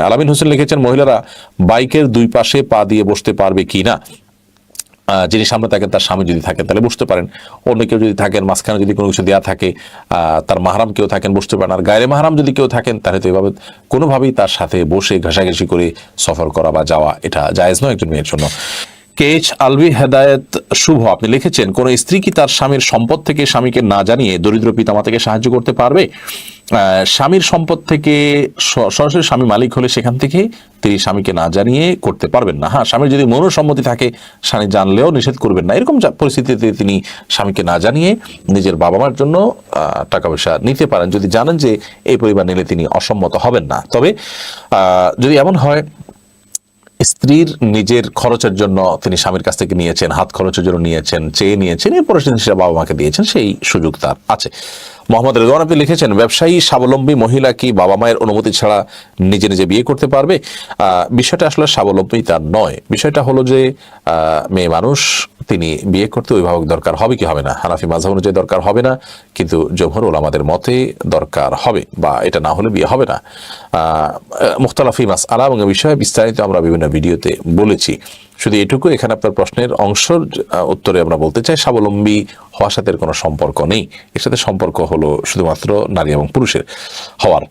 আলামিন হোসেন লিখেছেন, মহিলারা বাইকের দুই পাশে পা দিয়ে বসতে পারবে কি না? যিনি সামনে থাকেন তার স্বামী যদি থাকেন তাহলে বুঝতে পারেন, অন্য কেউ যদি থাকেন, মাঝখানে যদি কোনো কিছু দেওয়া থাকে, তার মাহরাম কেউ থাকেন বুঝতে পারেন। আর গায়রে মাহরাম যদি কেউ থাকেন তাহলে তো এভাবে কোনোভাবেই তার সাথে বসে ঘাসাঘাসি করে সফর করা বা যাওয়া এটা জায়েজ নয় একজন মেয়ের জন্য। কেএইচ আলভি হেদায়েত শুভ আপনি লিখেছেন, কোন স্ত্রী কি তার স্বামীর সম্পদ থেকে স্বামীকে না জানিয়ে দরিদ্র পিতামাতাকে সাহায্য করতে পারবে? স্বামীর সম্পদ থেকে সরাসরি স্বামী মালিক হলে সেখান থেকে তিনি স্বামীকে না জানিয়ে করতে পারবেন না। হ্যাঁ, স্বামীর যদি মনোসম্মতি থাকে স্বামী জানলেও নিষেধ করবেন না। এরকম পরিস্থিতিতে তিনি স্বামীকে না জানিয়ে নিজের বাবা মার জন্য টাকা পয়সা নিতে পারেন, যদি জানেন যে এই পরিমাণ নিলে তিনি অসম্মত হবেন না। তবে যদি এমন হয় স্ত্রীর নিজের খরচের জন্য তিনি স্বামীর কাছ থেকে নিয়েছেন, হাত খরচের জন্য নিয়েছেন, চেয়ে নিয়েছেন, এরপরে সেটা বাবা মাকে দিয়েছেন, সেই সুযোগ তার আছে। মোহাম্মদ রেজওয়ান আপনি লিখেছেন, ব্যবসায়ী স্বাবলম্বী মহিলা কি বাবা মায়ের অনুমতি ছাড়া নিজে নিজে বিয়ে করতে পারবে? বিষয়টা আসলে স্বাবলম্বী তার নয়, বিষয়টা হলো যে মেয়ে মানুষ, তিনি বিয়ে করতে অভিভাবক দরকার হবে কি হবে না, হানাফি মাযহাব অনুযায়ী দরকার হবে না, কিন্তু জমহুর উলামাদের মতে দরকার হবে, বা এটা না হলে বিয়ে হবে না। মুখতালাফি মাসআলা এবং বিষয়ে বিস্তারিত আমরা বিভিন্ন ভিডিওতে বলেছি। শুধু এটুকু এখানে আপনার প্রশ্নের অংশের উত্তরে আমরা বলতে চাই, স্বাবলম্বী হওয়ার সাথে কোনো সম্পর্ক নেই, এর সাথে সম্পর্ক হলো শুধুমাত্র নারী এবং পুরুষের হওয়ার।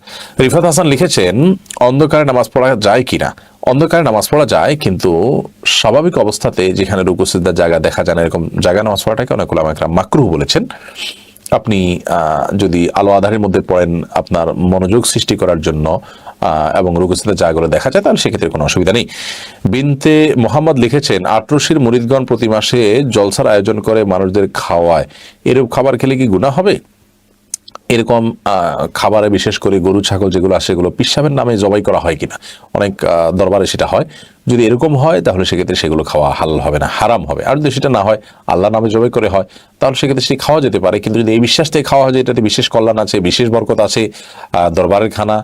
রিফাত হাসান লিখেছেন, অন্ধকারে নামাজ পড়া যায় কিনা? অন্ধকারে নামাজ পড়া যায়, কিন্তু স্বাভাবিক অবস্থাতে যেখানে রুকু সিজদার জায়গা দেখা যায় না এরকম জায়গায় নামাজ পড়াটাকে অনেক উলামা ইকরাম মাকরুহ বলেছেন। আপনি যদি আলো আধারের মধ্যে পড়েন আপনার মনোযোগ সৃষ্টি করার জন্য এবং রুকু সিজদার জায়গাগুলো দেখা যায়, তাহলে সেক্ষেত্রে কোনো অসুবিধা নেই। বিনতে মোহাম্মদ লিখেছেন, আটরশির মুরিদগণ প্রতি মাসে জলসার আয়োজন করে মানুষদের খাওয়ায়, এরূপ খাবার খেলে কি গুনাহ হবে? এরকম খাবারে বিশেষ করে গরু ছাগল যেগুলো আসে সেগুলো পিসাবের নামে জবাই করা হয় কিনা? অনেক দরবারে সেটা হয়। যদি এরকম হয় তাহলে সেক্ষেত্রে সেগুলো খাওয়া হালাল হবে না, হারাম হবে। আর যদি সেটা না হয়, আল্লাহ নামে জবাই করে হয়, তাহলে সেক্ষেত্রে সেটি খাওয়া যেতে পারে। কিন্তু যদি এই বিশ্বাস থেকে খাওয়া হয় যে এটাতে বিশেষ কল্যাণ আছে, বিশেষ বরকত আছে, দরবারের খানা,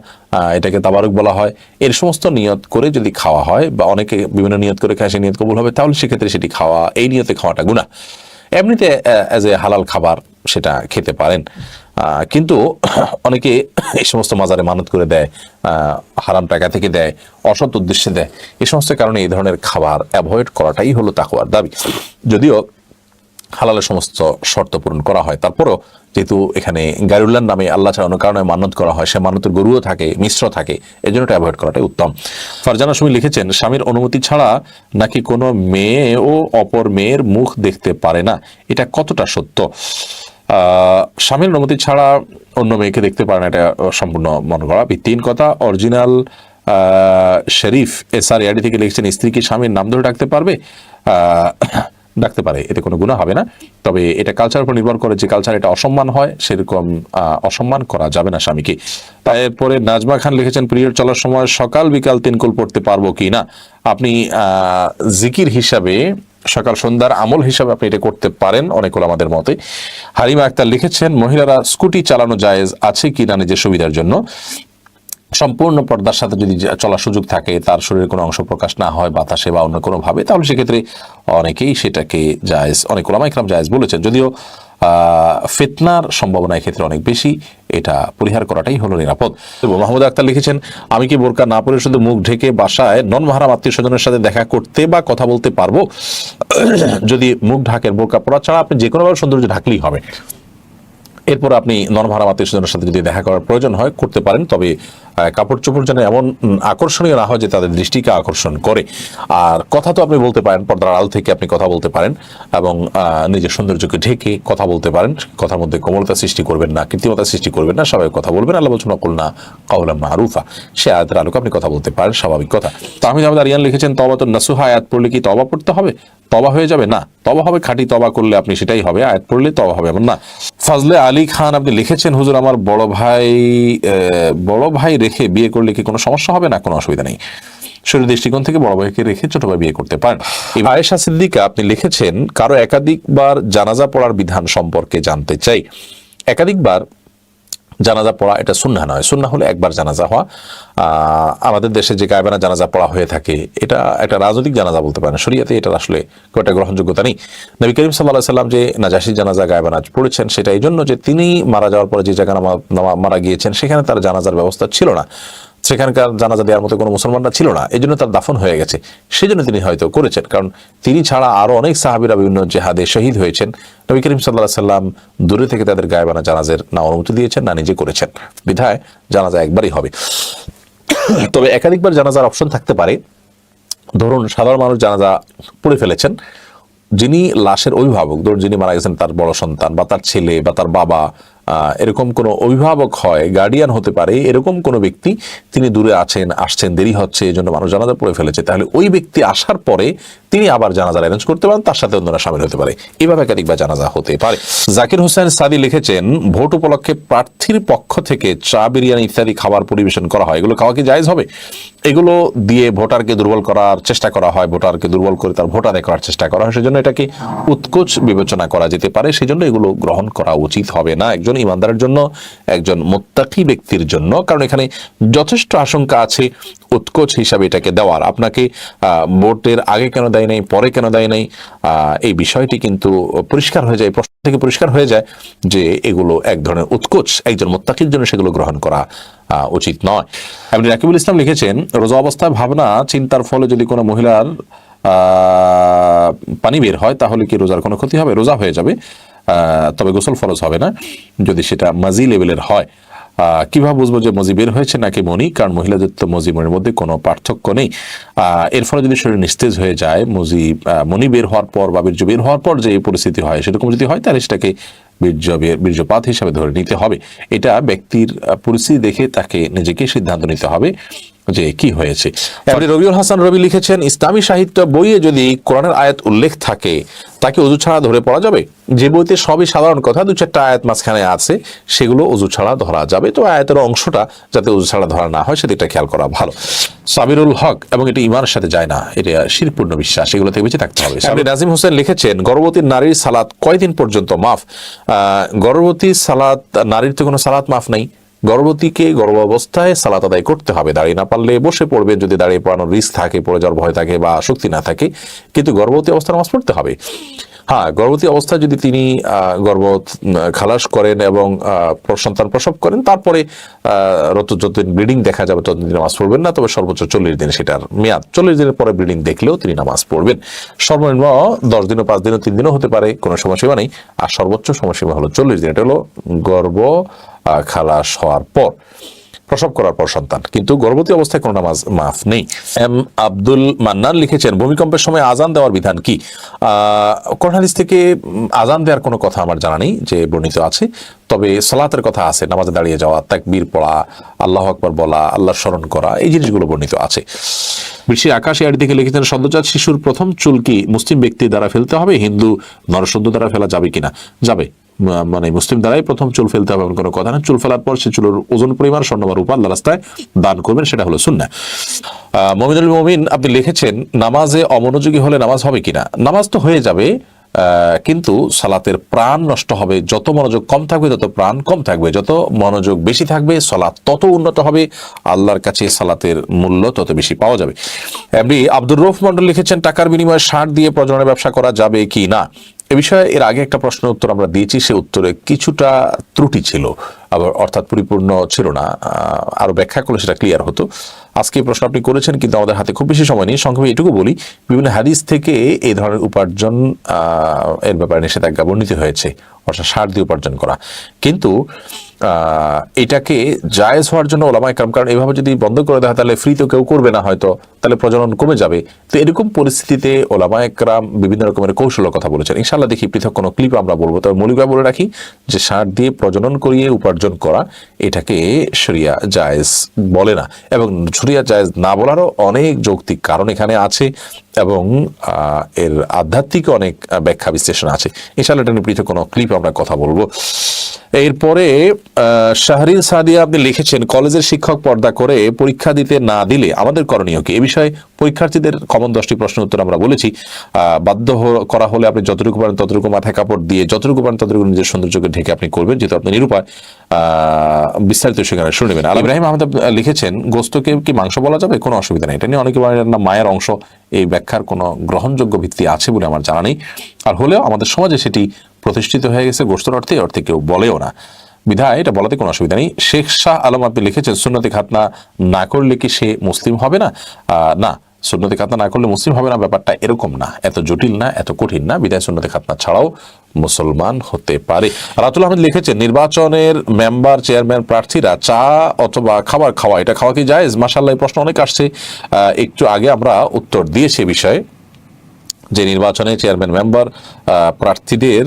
এটাকে তাবারুক বলা হয়, এর সমস্ত নিয়ত করে যদি খাওয়া হয়, বা অনেকে বিভিন্ন নিয়ত করে খায়, সেই নিয়ত কবুল হবে, তাহলে সেক্ষেত্রে সেটি খাওয়া, এই নিয়তে খাওয়াটা গুনাহ। এমনিতে অ্যাজ এ হালাল খাবার সেটা খেতে পারেন, কিন্তু অনেকে এই সমস্ত মাজারে মানত করে দেয়, হারাম টাকা থেকে দেয়, অসৎ উদ্দেশ্যে দেয়, এই সমস্ত কারণে এই ধরনের খাবার অ্যাভয়েড করাটাই হলো তাকওয়ার দাবি। যদিও হালালের সমস্ত শর্ত পূরণ করা হয়, তারপরও যেহেতু এখানে গায়রুল্লাহর নামে আল্লাহ ছাড়া অন্য কারণে মানত করা হয়, সে মানতের গরুও থাকে, মিশ্র থাকে, এই জন্য এটা অ্যাভয়েড করাটাই উত্তম। ফারজানা সুমি লিখেছেন, স্বামীর অনুমতি ছাড়া নাকি কোনো মেয়ে ও অপর মেয়ের মুখ দেখতে পারে না, এটা কতটা সত্য? স্বামীর অনুমতি ছাড়া অন্য মেয়েকে দেখতে পারে না, এটা সম্পূর্ণ মনে করা ভিত্তিহীন কথা। অরিজিনাল শরীফ এসআর এআডি থেকে লিখছেন, স্ত্রী কি স্বামীর নাম ধরে ডাকতে পারবে? ডাকতে পারে, এতে কোনো গুনাহ হবে না। তবে এটা কালচারের উপর নির্ভর করে, যে কালচার এটা অসম্মান হয় সেরকম অসম্মান করা যাবে না স্বামীকে। তারপরে নাজমা খান লিখেছেন, পিরিয়ড চলার সময় সকাল বিকাল 3 কুল পড়তে পারবো কি না? আপনি জিকির হিসাবে, সকাল সন্ধ্যার আমল হিসাবে আপনি এটা করতে পারেন অনেক ওলামাদের মতে। হারিমা আক্তার লিখেছেন, মহিলারা স্কুটি চালানো জায়েজ আছে কি না নিজের সুবিধার জন্য? সম্পূর্ণ পর্দার সাথে যদি চলার সুযোগ থাকে, তার শরীরে কোনো অংশ প্রকাশ না হয় বাতাসে বা অন্য কোনো ভাবে, তাহলে সেক্ষেত্রে অনেকেই সেটাকে জায়েজ, অনেক উলামা ইকরাম জায়েজ বলেছেন। যদিও ফিতনার সম্ভাবনা এক্ষেত্রে অনেক বেশি, এটা পরিহার করাটাই হলো নিরাপদ। মাহমুদ আক্তার লিখেছেন, আমি কি বোরকা না পরে শুধু মুখ ঢেকে বাসায় নন মাহরাম আত্মীয় স্বজনের সাথে দেখা করতে বা কথা বলতে পারবো? যদি মুখ ঢাকের, বোরকা পরা ছাড়া আপনি যে কোনোভাবে সৌন্দর্য ঢাকলেই হবে। এরপর আপনি নন মাহরাম আত্মীয় স্বজনের সাথে যদি দেখা করার প্রয়োজন হয় করতে পারেন, তবে কাপড় চোপড় যেন এমন আকর্ষণীয় না হয় যে তাদের দৃষ্টিকে আকর্ষণ করে। আর কথা তো আপনি বলতে পারেন, পর্দার আড়াল থেকে আপনি কথা বলতে পারেন এবং নিজের সৌন্দর্যকে ঢেকে কথা বলতে পারেন। কথার মধ্যে কোমলতা সৃষ্টি করবেন না, কৃত্রিমতা সৃষ্টি করবেন না, স্বাভাবিক কথা বলবেন। আল্লাহ বলছেন, কুলনা কাওলাম মারুফা, সে আয়াতের আলোকে আপনি কথা বলতে পারেন, স্বাভাবিক কথা। তাহমিদ আহমেদ আরিয়ান লিখেছেন, তওবাতুন নাসুহা আয়াত পড়লে কি তওবা পড়তে হবে? তওবা হয়ে যাবে না, তওবা হবে খাঁটি তওবা করলে, আপনি সেটাই হবে, আয়াত পড়লে তওবা হবে এমন না। ফজলে আলী খান আপনি লিখেছেন, হুজুর আমার বড় ভাই রেখে বিয়ে করলে কি কোনো সমস্যা হবে? না, কোনো অসুবিধা নেই। শরীর দৃষ্টিকোণ থেকে বড় ভাইকে রেখে ছোট ভাই বিয়ে করতে পারেন। আয়েশা সিদ্দিকা আপনি লিখেছেন, কারো একাধিকবার জানাজা পড়ার বিধান সম্পর্কে জানতে চাই। একাধিকবার জানাজা পড়া এটা সুন্নাহ নয়, সুন্নাহ হলে একবার জানাজা হওয়া। আমাদের দেশে যে গায়বানা জানাজা পড়া হয়ে থাকে, এটা একটা রাজনৈতিক জানাজা বলতে পারেন, শরীয়তে এটা আসলে একটা গ্রহণযোগ্যতা নেই। নবী করিম সাল্লাল্লাহু আলাইহি সাল্লাম যে নাজাশী জানাজা গায়বানা পড়েছেন, সেটা এই জন্য যে তিনি মারা যাওয়ার পরে যে জায়গায় মারা গিয়েছেন সেখানে তার জানাজার ব্যবস্থা ছিল না, সেখানকার জানাজা দেওয়ার মতো কোনো মুসলমানরা ছিল না, এই জন্য তার দাফন হয়ে গেছে, সেই জন্য তিনি হয়তো করেছেন। কারণ তিনি ছাড়া আরো অনেক সাহাবীরা বিভিন্ন জেহাদে শহীদ হয়েছেন, নবী করিম সাল্লাল্লাহু আলাইহি সাল্লাম দূরে থেকে তাদের গায়েবানা জানাজের না অনুমতি দিয়েছেন না নিজে করেছেন, বিধায় জানাজা একবারই হবে। তবে একাধিকবার জানাজার অপশন থাকতে পারে। ধরুন সাধারণ মানুষ জানাজা পড়ে ফেলেছেন, যিনি লাশের অভিভাবক, ধরুন যিনি মারা গেছেন তার বড় সন্তান বা তার ছেলে বা তার বাবা, এরকম কোনো অভিভাবক হয়, গার্ডিয়ান হতে পারে, এরকম কোনো ব্যক্তি তিনি দূরে আছেন, আসছেন, দেরি হচ্ছে, এই জন্য মানুষ জানাজা পড়ে ফেলেছে, তাহলে ওই ব্যক্তি আসার পরে তিনি আবার জানাজা অ্যারেঞ্জ করতে পারেন, তার সাথে অন্যরা সামিল হতে পারে, এভাবে একাধিকবার জানাজা হতে পারে। জাকির হোসেন সাদি লিখেছেন, ভোট উপলক্ষে প্রার্থীর পক্ষ থেকে চা, বিরিয়ানি ইত্যাদি খাবার পরিবেশন করা হয়, এগুলো খাওয়া কি জায়েজ হবে? এগুলো দিয়ে ভোটারকে দুর্বল করার চেষ্টা করা হয়, ভোটারকে দুর্বল করে তার ভোট আদায় করার চেষ্টা করা হয়, সেজন্য এটাকে উৎকোচ বিবেচনা করা যেতে পারে, সেজন্য এগুলো গ্রহণ করা উচিত হবে না একজন ইমানদারের জন্য, একজন মুত্তাকি ব্যক্তির জন্য। কারণ এখানে যথেষ্ট আশঙ্কা আছে উৎকোচ হিসাবে এটাকে দেওয়ার। আপনাকে ভোটের আগে কেন দেয় নাই, পরে কেন দেয় নাই, এই বিষয়টি কিন্তু পরিষ্কার হয়ে যায়, প্রশ্ন থেকে পরিষ্কার হয়ে যায় যে এগুলো এক ধরনের উৎকোচ, একজন মুত্তাকির জন্য সেগুলো গ্রহণ করা উচিত নয়। আপনি রাকিবুল ইসলাম লিখেছেন, রোজা অবস্থায় ভাবনা চিন্তার ফলে যদি কোনো মহিলার পানি বের হয় তাহলে কি রোজার কোনো ক্ষতি হবে? রোজা হয়ে যাবে, তবে গোসল ফরজ হবে না যদি সেটা মাজি লেভেলের হয়। কিভাবে বুঝবো যে মজি বের হয়েছে নাকি মনি? কারণ মহিলাদের তো মজি মনির মধ্যে কোনো পার্থক্য নেই। এর ফলে যদি শরীর নিস্তেজ হয়ে যায়, মনি বের হওয়ার পর বা বীর্য বের হওয়ার পর যে পরিস্থিতি হয়, সেরকম যদি হয় তাহলে সেটাকে বীর্যপাত হিসাবে ধরে নিতে হবে। এটা ব্যক্তির পরিস্থিতি দেখে তাকে নিজেকে সিদ্ধান্ত নিতে হবে যে কি হয়েছে। আপনি রবিউল হাসান রবি লিখেছেন, ইসলামী সাহিত্য বইয়ে যদি কোরআনের আয়াত উল্লেখ থাকে তাকে ওযু ছাড়া ধরে পড়া যাবে? যে বইতে সবই সাধারণ কথা, দু চারটা আয়াত মাঝখানে আছে, সেগুলো ওযু ছাড়া ধরা যাবে, তো আয়াতের অংশটা যাতে ওযু ছাড়া ধরা না হয় সেদিকটা খেয়াল করা ভালো। সাবিরুল হক, এবং এটি ইমানের সাথে যায় না, এটা শিরপূর্ণ বিশ্বাস, এগুলো থেকে বেঁচে থাকতে হবে। আপনি নাজিম হোসেন লিখেছেন, গর্ভবতী নারীর সালাত কয়দিন পর্যন্ত মাফ? গর্ভবতী সালাত, নারীর তো কোনো সালাত মাফ নেই, গর্ভবতীকে গর্ভাবস্থায় সালাত আদায় করতে হবে, দাঁড়িয়ে না পারলে বসে পড়বে, যদি দাঁড়িয়ে পড়ানোর রিস্ক থাকে, পড়ে যাওয়ার ভয় থাকে বা শক্তি না থাকে, কিন্তু গর্ভবতী অবস্থায় নামাজ পড়তে হবে। হ্যাঁ, গর্ভবতী অবস্থায় যদি তিনি গর্ভ খালাস করেন এবং সন্তান প্রসব করেন, তারপরে যতদিন ব্লিডিং দেখা যাবে ততদিন নামাজ পড়বেন না, তবে সর্বোচ্চ 40 দিন সেটার মেয়াদ, 40 দিনের পরে ব্লিডিং দেখলেও তিনি নামাজ পড়বেন। সর্বনিম্ন 10 দিনও 5 দিনও 3 দিনও হতে পারে, কোনো সময়সীমা নেই, আর সর্বোচ্চ সময়সীমা হলো 40 দিন। এটা হলো গর্ভ খালাস হওয়ার পর, প্রসব করার পর সন্তান, কিন্তু গর্ভবতী অবস্থায় কোনো নামাজ মাফ নেই। এম আব্দুল মান্নান লিখেছেন, ভূমিকম্পের সময় আজান দেওয়ার বিধান কি? কোরআন হাদিস থেকে আজান দেওয়ার কোনো কথা আমার জানা নেই যে বর্ণিত আছে, তবে সালাতের কথা আছে, নামাজে দাঁড়িয়ে যাওয়া, তাকবীর পড়া, আল্লাহু আকবার বলা, আল্লাহর স্মরণ করা, এই জিনিসগুলো বর্ণিত আছে। বিশ্বের আকাশ এর দিকে লিখেছেন, সদ্যজাত শিশুর প্রথম চুল কি মুসলিম ব্যক্তি দ্বারা ফেলতে হবে, হিন্দু নরসুদ্ধ দ্বারা ফেলা যাবে কিনা? যাবে, মানে মুসলিম দ্বারাই প্রথম চুল ফেলতে হবে এমন কোনো কথা না। চুল ফেলার পর সে চুলের ওজন পরিমাণ স্বর্ণ বা রূপা আল্লাহর রাস্তায় দান করবেন, সেটা হলো সুন্নাহ। মুমিনুল মুমিন আপনি লিখেছেন, নামাজে অমনোযোগী হলে নামাজ হবে কিনা? নামাজ তো হয়ে যাবে, কিন্তু সালাতের প্রাণ নষ্ট হবে। যত মনোযোগ কম থাকবে তত প্রাণ কম থাকবে, যত মনোযোগ বেশি থাকবে সালাত তত উন্নত হবে, আল্লাহর কাছে সালাতের মূল্য তত বেশি পাওয়া যাবে। এমনি আব্দুর রউফ মন্ডল লিখেছেন, টাকার বিনিময়ে ষাঁড় দিয়ে প্রজননের ব্যবসা করা যাবে কি না? এ বিষয়ে এর আগে একটা প্রশ্নের উত্তর আমরা দিয়েছি, সে উত্তরে কিছুটা ত্রুটি ছিল, আবার অর্থাৎ পরিপূর্ণ ছিল না, আরো ব্যাখ্যা করলে সেটা ক্লিয়ার হতো। আজকে এই প্রশ্ন আপনি করেছেন, কিন্তু আমাদের হাতে খুব বেশি সময় নেই, সংক্ষেপে এটুকু বলি, বিভিন্ন হাদিস থেকে এই ধরনের উপার্জন এর ব্যাপারে নিষেধাজ্ঞা বর্ণিত হয়েছে, অর্থাৎ ষাঁড় দিয়ে উপার্জন করা, কিন্তু এটাকে জায়েজ হওয়ার জন্য ওলামায়ে কেরাম, কারণ এভাবে যদি বন্ধ করে দেওয়া হয় তাহলে ফ্রি তো কেউ করবে না, হয়তো তাহলে প্রজনন কমে যাবে, তো এরকম পরিস্থিতিতে ওলামায়ে কেরাম বিভিন্ন রকমের কৌশলের কথা বলেছেন। ইনশাআল্লাহ দেখি পৃথক কোনো ক্লিপ আমরা বলবো, তবে মৌলিকভাবে বলে রাখি যে ষাঁড় দিয়ে প্রজনন করিয়ে উপার্জন করা এটাকে শরিয়া জায়েজ বলে না, এবং শরিয়া জায়েজ না বলারও অনেক যৌক্তিক কারণ এখানে আছে, এবং এর আধ্যাত্মিক অনেক ব্যাখ্যা বিশ্লেষণ আছে। ইনশাআল্লাহ এটা নিয়ে পৃথক কোনো ক্লিপ আমরা কথা বলবো। এরপরে শাহরিন সাদিয়া আপনি লিখেছেন, কলেজের শিক্ষক পর্দা করে পরীক্ষা দিতে না দিলে আমাদের করণীয় কি? এ বিষয়ে পরীক্ষার্থীদের কমন 10টি প্রশ্নের উত্তর আমরা বলেছি। বাধ্য করা হলে আপনি যতটুকু পারেন ততটুকু মাথায় কাপড় দিয়ে, যতটুকু পারেন ততটুকু নিজের সৌন্দর্যকে ঢেকে আপনি করবেন, যেহেতু আপনি নিরুপায়। বিস্তারিত সেখানে শুনে নেবেন। আল ইব্রাহিম আহমদ লিখেছেন, গোস্তকে কি মাংস বলা যাবে? কোনো অসুবিধা নেই, এটা নিয়ে অনেকে বলেন না মায়ের অংশ, এই ব্যাখ্যার কোনো গ্রহণযোগ্য ভিত্তি আছে বলে আমার জানা নেই, আর হলেও আমাদের সমাজে সেটি প্রতিষ্ঠিত হয়ে গেছে গোস্তর অর্থে, অর্থে কেউ বলেও না। বিধায় এটা বলাতে কোনো অসুবিধা নেই। শেখ শাহ আলম আপনি লিখেছেন সুন্নতে খাতনা না করলে কি সে মুসলিম হবে না? না, সুন্নতে খাতনা না করলে মুসলিম হবে না ব্যাপারটা এরকম না, এত জটিল না, এত কঠিন না। বিধায় সুন্নতে খাতনা ছাড়াও মুসলমান হতে পারে। রাতুল আহমেদ লিখেছেন নির্বাচনের মেম্বার চেয়ারম্যান প্রার্থীরা চা অথবা খাবার খাওয়া, এটা খাওয়া কি জায়েজ? মাশাআল্লাহ, এই প্রশ্ন অনেক আসছে। একটু আগে আমরা উত্তর দিয়েছি বিষয়ে যে নির্বাচনে চেয়ারম্যান মেম্বার প্রার্থীদের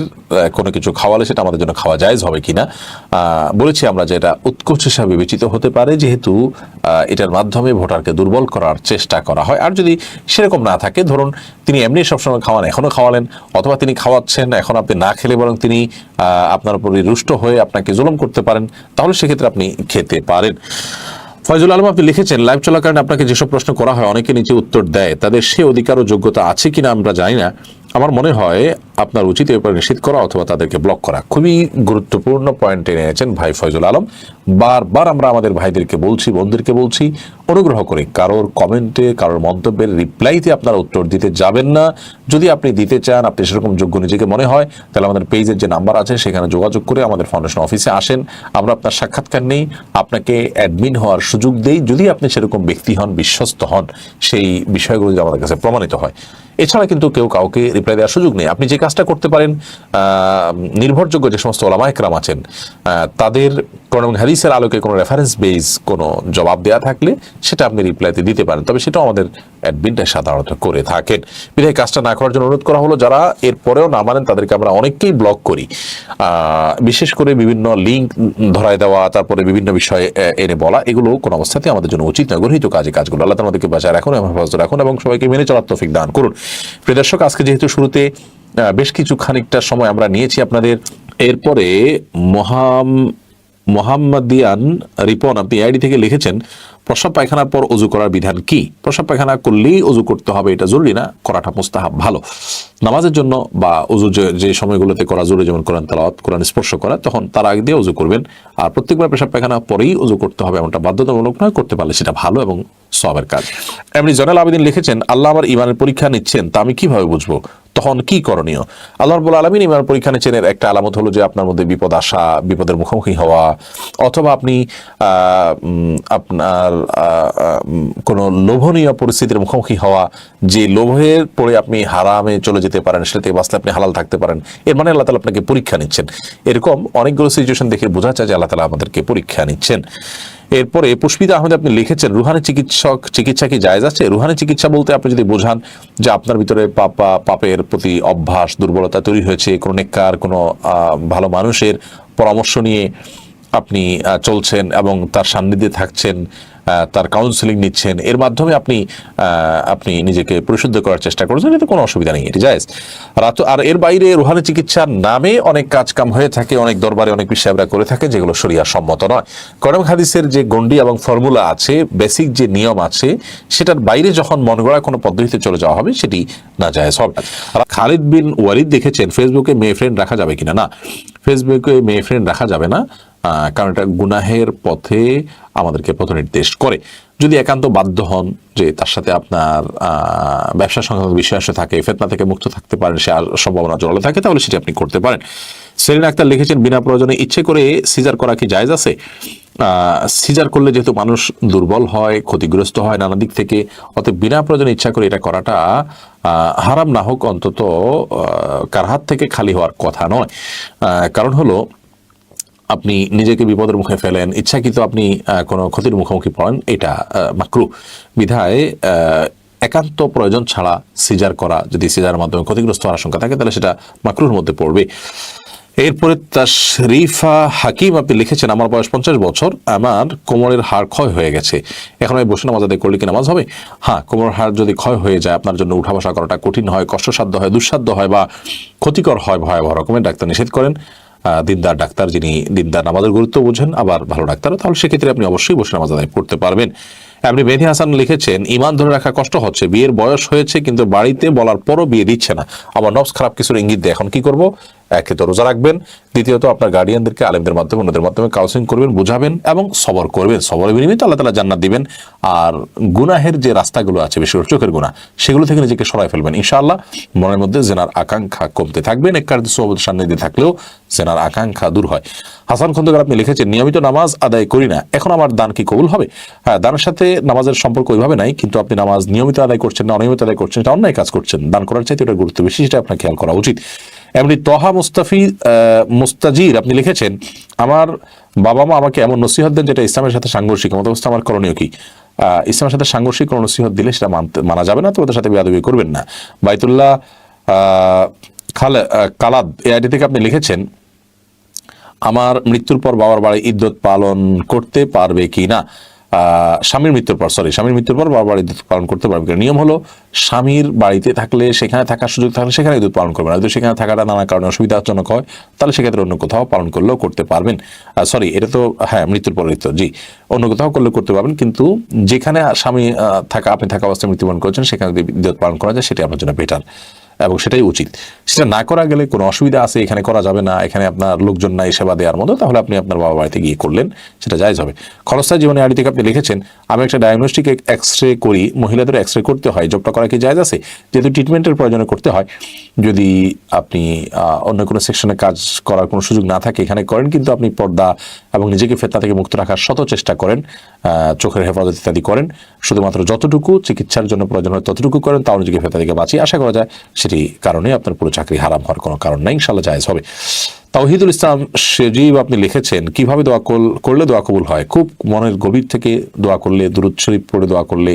কোনো কিছু খাওয়ালে সেটা আমাদের জন্য খাওয়া জায়েজ হবে কিনা। বলেছি আমরা যে এটা উৎকোচ হিসাবে বিবেচিত হতে পারে, যেহেতু এটার মাধ্যমে ভোটারকে দুর্বল করার চেষ্টা করা হয়। আর যদি সেরকম না থাকে, ধরুন তিনি এমনি সবসময় খাওয়ান, এখনো খাওয়ালেন, অথবা তিনি খাওয়াচ্ছেন, এখন আপনি না খেলে বরং তিনি আপনার উপরে রুষ্ট হয়ে আপনাকে জুলুম করতে পারেন, তাহলে সেক্ষেত্রে আপনি খেতে পারেন। ফয়জুল আলম আপনি লিখেছেন লাইভ চলাকালীন আপনাকে যেসব প্রশ্ন করা হয় অনেকে নিচে উত্তর দেয়, তাদের সে অধিকার ও যোগ্যতা আছে কিনা আমরা জানি না। আমার মনে হয় আপনার উচিত এর উপর নিষেধ করা অথবা তাদেরকে ব্লক করা। খুবই গুরুত্বপূর্ণ পয়েন্ট টেনে এনেছেন ভাই ফয়জুল আলম। বারবার আমরা আমাদের ভাইদেরকে বলছি, বোনদেরকে বলছি, অনুগ্রহ করে কারোর কমেন্টে, কারোর মন্তব্যের রিপ্লাইতে আপনারা উত্তর দিতে যাবেন না। যদি আপনি দিতে চান, আপনি সেরকম যোগ্য নিজেকে মনে হয়, তাহলে আমাদের পেজের যে নাম্বার আছে সেখানে যোগাযোগ করে আমাদের ফাউন্ডেশন অফিসে আসেন। আমরা আপনার সাক্ষাৎকার নেই, আপনাকে অ্যাডমিন হওয়ার সুযোগ দেই, যদি আপনি সেরকম ব্যক্তি হন, বিশ্বস্ত হন, সেই বিষয়গুলো যদি আমাদের কাছে প্রমাণিত হয়। এছাড়া কিন্তু কেউ কাউকে রিপ্লাই দেওয়ার সুযোগ নেই। আপনি যে কাজটা করতে পারেন, নির্ভরযোগ্য যে সমস্ত ওলামা একরাম আছেন তাদের কোরআন এবং হাদিসের আলোকে কোনো রেফারেন্স বেস কোনো জবাব দেওয়া থাকলে সেটা আপনি রিপ্লাইতে দিতে পারেন, তবে সেটাও আমাদের অ্যাডমিনটা সাধারণত করে থাকেন। বিধায় কাজটা না করার জন্য অনুরোধ করা হলো। যারা এরপরেও না মানেন তাদেরকে আমরা অনেককেই ব্লক করি, বিশেষ করে বিভিন্ন লিঙ্ক ধরায় দেওয়া, তারপরে বিভিন্ন বিষয়ে এনে বলা, এগুলো কোনো অবস্থাতে আমাদের জন্য উচিত নয়। গর্হিত কাজগুলো আল্লাহ আমাদেরকে বাঁচায় রাখুন এবং হেফাজত রাখুন এবং সবাইকে মেনে চলার তৌফিক দান করুন। প্রিয় দর্শক, আজকে যেহেতু শুরুতে বেশ কিছু খানিকটা সময় আমরা নিয়েছি আপনাদের, এরপরে মোহাম্মদিয়ান রিপন আপনি আইডি থেকে লিখেছেন প্রস্রাব পায়খানার পর অজু করার বিধান কি? প্রস্রাব পায়খানা করলেই অজু করতে হবে এটা জরুরি না, করাটা মুস্তাহাব, ভালো। নামাজের জন্য বা অজু যে সময়গুলোতে করা জরুরি, যেমন কোরআন তেলাওয়াত, কোরআন স্পর্শ করা, তখন তার আগে দিয়ে অজু করবেন। আর প্রত্যেকবার পেশাব পায়খানা পরেই অজু করতে হবে এমনটা বাধ্যতামূলক নয়, করতে পারলে সেটা ভালো এবং সওয়াবের কাজ। এমনি জয়নাল আবেদিন লিখেছেন আল্লাহ আমার ইমানের পরীক্ষা নিচ্ছেন, তা আমি কিভাবে বুঝবো, তখন কি করণীয়? আল্লাহ রাব্বুল আলামিন ইমানের পরীক্ষা নিচ্ছেন এর একটা আলামত হলো যে আপনার মধ্যে বিপদ আসা, বিপদের মুখোমুখি হওয়া, অথবা আপনি আপনার কোনো লোভনীয় পরিস্থিতির মুখোমুখি হওয়া, যে লোভের পরে আপনি হারামে চলে যেতে পারেন, সেটা থেকে বাঁচলে আপনি হালাল থাকতে পারেন, এর মানে আল্লাহ তাআলা আপনাকে পরীক্ষা নিচ্ছেন। এরকম অনেকগুলো সিচুয়েশন দেখে বোঝা যায় যে আল্লাহ তাআলা আমাদেরকে পরীক্ষা নিচ্ছেন। এরপরে পুষ্পিতা আহমেদ আপনি লিখেছেন রুহানি চিকিৎসা কি জায়েজ আছে? রুহানি চিকিৎসা বলতে আপনি যদি বোঝান যে আপনার ভিতরে পাপের প্রতি অভ্যাস, দুর্বলতা তৈরি হয়েছে, কোনো নেককার, কোনো ভালো মানুষের পরামর্শ নিয়ে আপনি চলছেন এবং তার সান্নিধ্যে থাকছেন, তার কাউন্সিলিং নিচ্ছেন, এর মাধ্যমে আপনি নিজেকে পরিশুদ্ধ করার চেষ্টা করছেন, এতে কোনো অসুবিধা নেই, এটি জায়েজ। আর এর বাইরে রুহানি চিকিৎসার নামে অনেক কাজকাম হয়ে থাকে, অনেক দরবারে অনেক বিষয়রা করে থাকে যেগুলো শরিয়া সম্মত নয়। কোরআন হাদিসের যে গণ্ডি এবং ফর্মুলা আছে, বেসিক যে নিয়ম আছে, সেটার বাইরে যখন মন গড়া কোনো পদ্ধতিতে চলে যাওয়া হবে সেটি না জায়েজ হবে। খালিদ বিন ওয়ালিদ দেখেছেন ফেসবুকে মেয়ে ফ্রেন্ড রাখা যাবে কিনা? না, ফেসবুকে মেয়ে ফ্রেন্ড রাখা যাবে না, কারণ এটা গুনাহের পথে আমাদেরকে পথ নির্দেশ করে। যদি একান্ত বাধ্য হন যে তার সাথে আপনার ব্যবসা সংক্রান্ত বিষয় আসে থাকে, ফিতনা থেকে মুক্ত থাকতে পারেন, সে সম্ভাবনা জড়ালো থাকে, তাহলে সেটি আপনি করতে পারেন। সেলিনা আক্তার লিখেছেন বিনা প্রয়োজনে ইচ্ছে করে সিজার করা কি জায়েজ আছে? সিজার করলে যেহেতু মানুষ দুর্বল হয়, ক্ষতিগ্রস্ত হয় নানা দিক থেকে, অতএব বিনা প্রয়োজনে ইচ্ছা করে এটা করাটা হারাম না হোক, অন্তত কার হাত থেকে খালি হওয়ার কথা নয়। কারণ হলো আপনি নিজেকে বিপদের মুখে ফেলেন, ইচ্ছাকৃত আপনি কোনো ক্ষতির মুখোমুখি পড়েন, এটা মাকরুহ। বিধায় একান্ত প্রয়োজন ছাড়া সিজার করা, যদি সিজারের মাধ্যমে ক্ষতিগ্রস্ত হওয়ার আশঙ্কা থাকে, তাহলে সেটা মাকরুহের মধ্যে পড়বে। এরপরে তাশরিফা হাকিম আপনি লিখেছেন আমার বয়স 50 বছর, আমার কোমরের হাড় ক্ষয় হয়ে গেছে, এখন আমি বসে নামাজ আদায় করলে কি নামাজ হবে? হ্যাঁ, কোমরের হাড় যদি ক্ষয় হয়ে যায়, আপনার জন্য উঠা বসা করাটা কঠিন হয়, কষ্টসাধ্য হয়, দুঃসাধ্য হয় বা ক্ষতিকর হয়, ভয়াবহ রকমের, ডাক্তার নিষেধ করেন। দিনদার ডাক্তার, যিনি দিনদার নামাজের গুরুত্ব বোঝেন, আবার ভালো ডাক্তার, তাহলে সেক্ষেত্রে আপনি অবশ্যই বসে নামাজ আদায় করতে পারবেন। আপনি মেহেদী হাসান লিখেছেন, ইমান ধরে রাখা কষ্ট হচ্ছে, বিয়ের বয়স হয়েছে কিন্তু বাড়িতে বলার পরও বিয়ে দিচ্ছে না, আমার নফস খারাপ কিছুর ইঙ্গিত দেয়, এখন কি করব? একে তো রোজা রাখবেন, দ্বিতীয়ত আপনার গার্ডিয়ানদেরকে আলেমদের মাধ্যমে অন্যদের মাধ্যমে কাউন্সিলিং করবেন, বুঝাবেন এবং সবর করবেন। সবরের বিনিময়ে আল্লাহ তাআলা জান্নাত দিবেন। আর গুনাহের যে রাস্তাগুলো আছে, বিশেষ করে চোখের গুনাহ, সেগুলো থেকে নিজেকে সরাই ফেলবেন। ইনশাআল্লাহ মনের মধ্যে জেনার আকাঙ্ক্ষা কমতে থাকবে। নেককার সোহবতের সান্নিধ্যে থাকলেও জেনার আকাঙ্ক্ষা দূর হয়। হাসান খন্দকার আপনি লিখেছেন, নিয়মিত নামাজ আদায় করি না, এখন আমার দান কি কবুল হবে? হ্যাঁ, দানের সাথে নামাজের সম্পর্ক ওইভাবে নাই, কিন্তু আপনি নামাজ নিয়মিত আদায় করছেন না অনিয়মিত আদায় করছেন, এটা অন্যায় কাজ করছেন। দান করার চাইতে এটা গুরুত্ব বেশি, সেটা আপনার খেয়াল করা উচিত। এমনি তহা মুস্তাজির আপনি লিখেছেন, আমার বাবা মা আমাকে এমন নসিহত দেন যেটা ইসলামের সাথে সাংঘর্ষিক, মত অবস্থা আমার করণীয় কি? ইসলামের সাথে সাংঘর্ষিক কোনো নসিহত দিলে সেটা মানা যাবে না, তো ওদের সাথে বেয়াদবি করবেন না। বাইতুল্লাহ কালাদ এই আইডি থেকে আপনি লিখেছেন, আমার মৃত্যুর পর বাবার বাড়ি ইদ্যত পালন করতে পারবে কি না? স্বামীর মৃত্যুর পর বাবার বাড়ি ইদ্যত পালন করতে পারবে কিনা? নিয়ম হলো, স্বামীর বাড়িতে থাকলে, সেখানে থাকার সুযোগ থাকলে সেখানে ইদ্যত পালন করবেন। আর যদি সেখানে থাকাটা নানা কারণে অসুবিধাজনক হয়, তাহলে সেক্ষেত্রে অন্য কোথাও পালন করলেও করতে পারবেন। এটা তো হ্যাঁ, মৃত্যুর পর ইদ্যত, জি, অন্য কোথাও করলে করতে পারবেন, কিন্তু যেখানে স্বামী আপনি থাকা অবস্থায় মৃত্যুবরণ করেছেন সেখানে যদি ইদ্যত পালন করা যায়, সেটা আপনার জন্য বেটার এবং সেটাই উচিত। সেটা না করা গেলে কোনো অসুবিধা আছে, এখানে করা যাবে না, এখানে আপনার লোকজন নাই সেবা দেওয়ার মতো, তাহলে আপনি আপনার বাবা বাড়িতে গিয়ে করলেন, সেটা জায়েজ হবে। খরস্থায় জীবনে আইডি থেকে আপনি লিখেছেন, আমি একটা ডায়াগনস্টিক এক্সরে করি, মহিলাদের এক্সরে করতে হয়, জবটা করা কি জায়েজ আছে? যেহেতু ট্রিটমেন্টের প্রয়োজনে করতে হয়, যদি আপনি অন্য কোনো সেকশনে কাজ করার কোনো সুযোগ না থাকে এখানে করেন, কিন্তু আপনি পর্দা এবং নিজেকে ফিতনা থেকে মুক্ত রাখার শত চেষ্টা করেন, চোখের হেফাজত ইত্যাদি করেন, শুধুমাত্র যতটুকু চিকিৎসার জন্য প্রয়োজন হয় ততটুকু করেন, তাও নিজেকে ফিতনা থেকে বাঁচিয়ে আশা করা যায় সেটি কারণে আপনার পুরো চাকরি হারাম হওয়ার কোনো কারণ নাই, ইনশাআল্লাহ জায়েজ হবে। তাওহিদুল ইসলাম সজীব আপনি লিখেছেন, কিভাবে দোয়া করলে দোয়া কবুল হয়? খুব মনের গভীর থেকে দোয়া করলে, দুরূদ শরীফ পড়ে দোয়া করলে,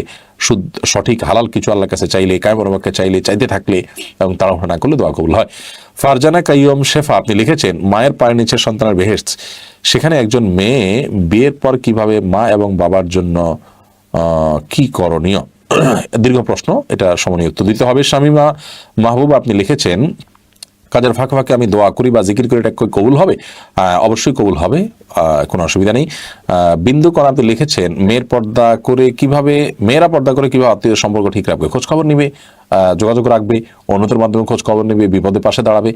সঠিক হালাল কিছু আল্লাহর কাছে চাইলে, কায়মরবাকে চাইলে, চাইতে থাকলে এবং তাড়াহুড়ো না করলে দোয়া কবুল হয়। ফারজানা কাইয়ম শেফা আপনি লিখেছেন, মায়ের পায়ের নিচে সন্তানের বেহেশত, সেখানে একজন মেয়ে বিয়ের পর কিভাবে মা এবং বাবার জন্য কি করণীয়? দীর্ঘ প্রশ্ন, এটা সমনীয় উত্তর দিতে হবে। শামীমা মাহবুব আপনি লিখেছেন, কাজের ফাঁকে ফাঁকে আমি দোয়া করি বা জিকির করি, এটা কবুল হবে? অবশ্যই কবুল হবে, কোনো অসুবিধা নেই। বিন্দু কর আপনি লিখেছেন, মেয়েরা পর্দা করে কিভাবে আত্মীয় সম্পর্ক ঠিক রাখবে? খোঁজ খবর নিবে, যোগাযোগ রাখবে, অন্যদের মাধ্যমে খোঁজ খবর নেবে, বিপদে পাশে দাঁড়াবে।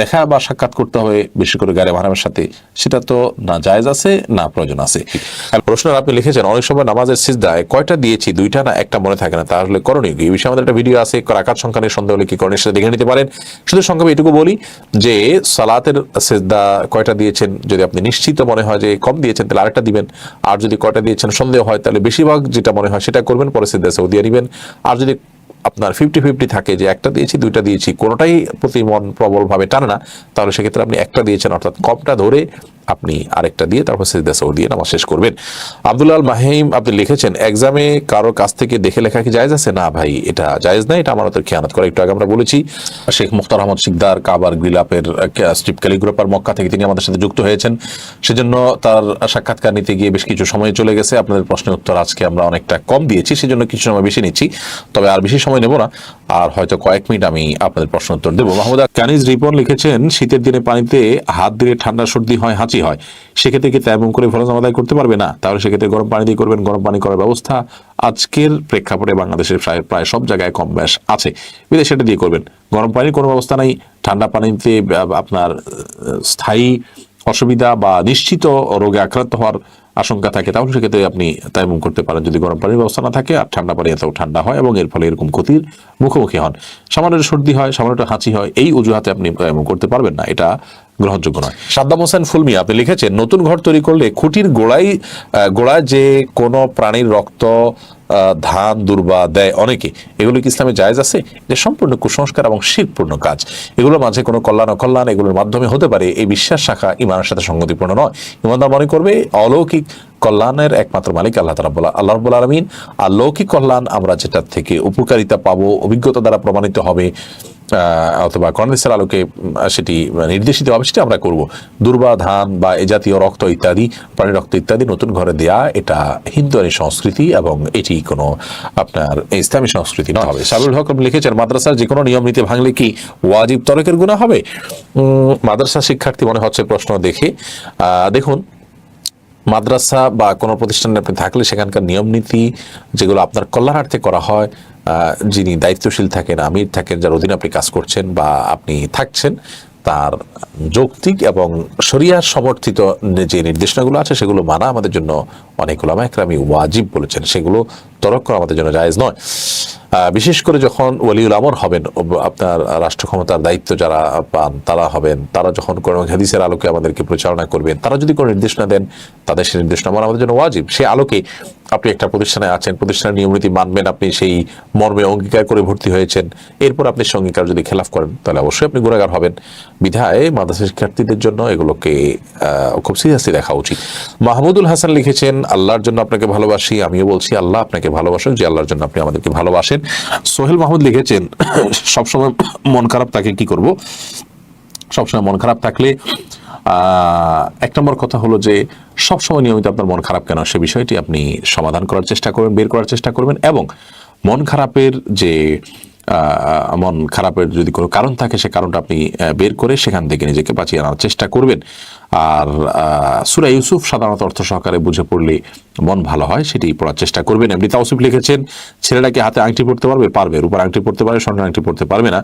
দেখা বা সাক্ষাৎ করতে হবে, বিশেষ করে গায়ে মাহরামের সাথে, সেটা তো না জায়েজ আছে না প্রয়োজন আছে। প্রশ্ন আপনি লিখেছেন, অনেক সময় নামাজের সিজদায় কয়টা দিয়েছি, দুইটা না একটা মনে থাকে না, তাহলে করণীয় কি? এই বিষয়ে আমাদের একটা ভিডিও আছে, রাকাত সংখ্যা নিয়ে সন্দেহ হলে কি করণীয় সেটা দেখে নিতে পারেন। শুধু সংক্ষেপে এটুকু বলি যে সালাতের সিজদা কয়টা দিয়েছেন, যদি আপনি নিশ্চিত মনে হয় যে কম দিয়েছেন তাহলে আরেকটা দিবেন, আর যদি কয়টা দিয়েছেন সন্দেহ হয় তাহলে বেশিরভাগ যেটা মনে হয় সেটা করবেন, পরে সিজদা সৌদিয়া নিবেন। আর যদি আপনার 50-50 থাকে যে একটা দিয়েছি দুইটা দিয়েছি, কোনোটাই প্রতি মন প্রবলভাবে টানে না, তাহলে সেক্ষেত্রে আপনি একটা দিয়েছেন অর্থাৎ কমটা ধরে আপনি আরেকটা দিয়ে তারপর সিজদা সৌ দিয়ে নামাজ শেষ করবেন। আব্দুল্লাহ মাহিম আপনি লিখেছেন, এক্সামে কারো কাছ থেকে দেখে লেখা কি জায়েজ আছে? না ভাই, এটা জায়েজ না, এটা আমাদের খেয়ানত করে। একটু আগে আমরা বলেছি, শেখ মুখতার আহমদ শিকদার কাবার গ্রিলাপের স্ট্রিপ ক্যালিগ্রাফার মক্কা থেকে তিনি আমাদের সাথে যুক্ত হয়েছেন, সেজন্য তার সাক্ষাৎকার নিতে গিয়ে বেশ কিছু সময় চলে গেছে। আপনাদের প্রশ্নের উত্তর আজকে আমরা অনেকটা কম দিয়েছি, সেজন্য কিছু সময় বেশি নিচ্ছি, তবে আর বেশি সময় নেব না, আর হয়তো কয়েক মিনিট আমি আপনাদের প্রশ্ন উত্তর দেবো। মাহমুদা কানিজ রিপন লিখেছেন, শীতের দিনে পানিতে হাত দিলে ঠান্ডা সর্দি হয়, হাঁচি হয়, সেক্ষেত্রে কি তায়াম্মুম করে ফরজ আদায় করতে পারবে? না, তাহলে সেক্ষেত্রে গরম পানি দিয়ে করবেন। গরম পানি করার ব্যবস্থা আজকের প্রেক্ষাপটে বাংলাদেশের প্রায় সব জায়গায় কম বেশ আছে, বিদেশে সেটা দিয়ে করবেন। গরম পানির কোনো ব্যবস্থা নাই, ঠান্ডা পানিতে আপনার স্থায়ী অসুবিধা বা নিশ্চিত রোগে আক্রান্ত হওয়ার আশঙ্কা থাকে, তাহলে সেক্ষেত্রে আপনি তায়াম্মুম করতে পারেন যদি গরম পানির ব্যবস্থা না থাকে, আর ঠান্ডা পানি এত ঠান্ডা হয় এবং এর ফলে এরকম ক্ষতির মুখোমুখি হন, সামান্য সর্দি হয়, সামান্য হাঁচি হয়, এই অজুহাতে আপনি তায়াম্মুম করতে পারবেন না, এটা গ্রহণযোগ্য নয়। সাদ্দাম হোসেন ফুলমি আপনি লিখেছেন, নতুন ঘর তৈরি করলে খুঁটির গোড়ায় যে কোনো প্রাণীর রক্ত, ধান, দুর্বা দেয় অনেকে, এগুলো কি ইসলামে জায়েজ আছে? যে সম্পূর্ণ কুসংস্কার এবং শিরকপূর্ণ কাজ, এগুলোর মাঝে কোনো কল্যাণ অকল্যাণ এগুলোর মাধ্যমে হতে পারে, এই বিশ্বাস শাখা ইমানের সাথে সঙ্গতিপূর্ণ নয়। ইমানদার মনে করবে অলৌকিক কল্যাণের একমাত্র মালিক আল্লাহ রাব্বুল আলামিন, আর লৌকিক কল্যাণ আমরা যেটা থেকে উপকারিতা পাবো, অভিজ্ঞতা দ্বারা প্রমাণিত হবে অথবা কর্নেসের আলোকে সেটি নির্দেশিত হবে, সেটা আমরা করব। দুর্বা, ধান বা এ জাতীয় রক্ত ইত্যাদি, প্রাণী রক্ত ইত্যাদি নতুন ঘরে দেয়া, এটা হিন্দুয়ানি সংস্কৃতি এবং এটি কোনো আপনার ইসলামী সংস্কৃতি নয় হবে। সাবিরুল হক লিখেছেন, মাদ্রাসার যে কোনো নিয়ম নীতি ভাঙলে কি ওয়াজিব তরকের গুনাহ হবে? মাদ্রাসা শিক্ষার্থী মনে হচ্ছে প্রশ্ন দেখে। দেখুন, মাদ্রাসা বা কোনো প্রতিষ্ঠানে আপনি থাকলে সেখানকার নিয়ম নীতি যেগুলো আপনার কল্যাণার্থে করা হয়, যিনি দায়িত্বশীল থাকেন, আমির থাকেন, যার অধীনে আপনি কাজ করছেন বা আপনি থাকছেন, তার যৌক্তিক এবং শরিয়ার সমর্থিত যে নির্দেশনাগুলো আছে সেগুলো মানা আমাদের জন্য অনেক উলামা একরাম ওয়াজিব বলেছেন, সেগুলো তরক করা আমাদের জন্য জায়েজ নয়। বিশেষ করে যখন ওয়ালিউল আমর হবেন, আপনার রাষ্ট্র ক্ষমতার দায়িত্ব যারা পান তারা হবেন, তারা যখন কোনো হাদিসের আলোকে আমাদেরকে প্রচারণা করবেন, তারা যদি কোনো নির্দেশনা দেন, তাদের সেই নির্দেশনা মানা আমাদের জন্য ওয়াজিব। সে আলোকে আপনি একটা প্রতিষ্ঠানে আছেন, প্রতিষ্ঠানের নিয়মনীতি মানবেন, আপনি সেই মর্মে অঙ্গীকার করে ভর্তি হয়েছেন, এরপর আপনি সে অঙ্গীকার যদি খেলাফ করেন তাহলে অবশ্যই আপনি গুনাহগার হবেন। বিধায় মাদ্রাসা শিক্ষার্থীদের জন্য এগুলোকে খুব সিরিয়াসলি দেখা উচিত। মাহমুদুল হাসান লিখেছেন, আল্লাহর জন্য আপনাকে ভালোবাসি, আমিও বলছি আল্লাহ আপনাকে ভালোবাসেন, যে আল্লাহর জন্য আপনি আমাদেরকে ভালোবাসেন। সোহেল মাহমুদ লিখেছেন, সবসময় মন খারাপ তাকে কি করব? সবসময় মন খারাপ থাকলে এক নম্বর কথা হলো যে সবসময় নিয়মিত আপনার মন খারাপ কেন, সে বিষয়টি আপনি সমাধান করার চেষ্টা করবেন, বের করার চেষ্টা করবেন, এবং মন খারাপের যদি কোনো কারণ থাকে সে কারণটা আপনি বের করে সেখান থেকে নিজেকে বাঁচিয়ে আনার চেষ্টা করবেন। আর সূরা ইউসুফ সাধারণত অর্থ সহকারে বুঝে পড়লে মন ভালো হয়, সেটি পড়ার চেষ্টা করবেন। এমনি তাওসিফ লিখেছেন, ছেলেটাকে হাতে আংটি পড়তে পারবে? পারবে। রূপার আংটি পড়তে পারে, স্বর্ণের আংটি পড়তে পারবে না।